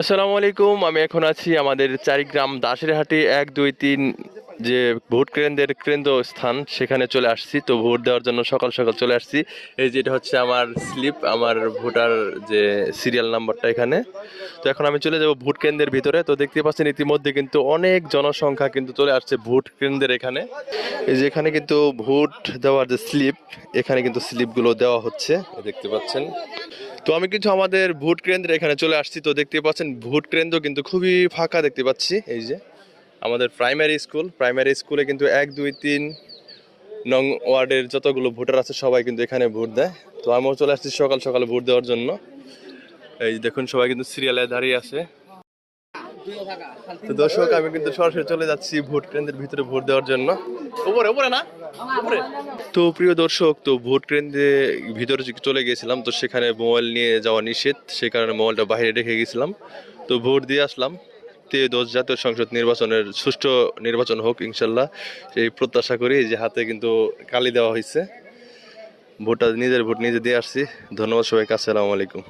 আসসালামু আলাইকুম। আমি এখন আছি আমাদের চারিগ্রাম দাসেরহাটে 1, 2, 3 যে ভোট কেন্দ্র স্থান, সেখানে চলে আসছি। তো ভোট দেওয়ার জন্য সকাল সকাল চলে আসছি। এই যে এটা হচ্ছে আমার স্লিপ, আমার ভোটার যে সিরিয়াল নাম্বারটা এখানে। তো এখন আমি চলে যাব ভোট কেন্দ্রের ভিতরে। তো দেখতে পাচ্ছেন ইতিমধ্যে কিন্তু অনেক জনসংখ্যা কিন্তু চলে আসছে ভোট কেন্দ্রের এখানে। এই যে এখানে কিন্তু ভোট দেওয়ার যে স্লিপ, এখানে কিন্তু স্লিপগুলো দেওয়া হচ্ছে, দেখতে পাচ্ছেন। তো আমি কিন্তু আমাদের ভোট কেন্দ্রে এখানে চলে আসছি। তো দেখতে পাচ্ছেন ভোট কেন্দ্র কিন্তু খুবই ফাঁকা দেখতে পাচ্ছি। এই যে আমাদের প্রাইমারি স্কুলে কিন্তু 1, 2, 3 নং ওয়ার্ডের যতগুলো ভোটার আছে সবাই কিন্তু এখানে ভোট দেয়। তো আমিও চলে আসছি সকাল সকাল ভোট দেওয়ার জন্য। এই যে দেখুন সবাই কিন্তু সিরিয়ালে দাঁড়িয়ে আছে। তো দর্শক, আমি কিন্তু সরাসরি চলে যাচ্ছি ভোট কেন্দ্রের ভিতরে ভোট দেওয়ার জন্য। উপরে উপরে না উপরে। তো প্রিয় দর্শক, তো ভোট কেন্দ্রে ভিতরে চলে গিয়েছিলাম। তো সেখানে মোবাইল নিয়ে যাওয়া নিষেধ, সে কারণে মোবাইলটা বাইরে রেখে গেছিলাম। তো ভোট দিয়ে আসলাম। ত্রয়োদশ জাতীয় সংসদ নির্বাচনের সুষ্ঠু নির্বাচন হোক ইনশাল্লাহ, এই প্রত্যাশা করি। যে হাতে কিন্তু কালি দেওয়া হয়েছে, নিজের ভোট নিজে দিয়ে আসছি। ধন্যবাদ সবাইকে। আসসালামু আলাইকুম।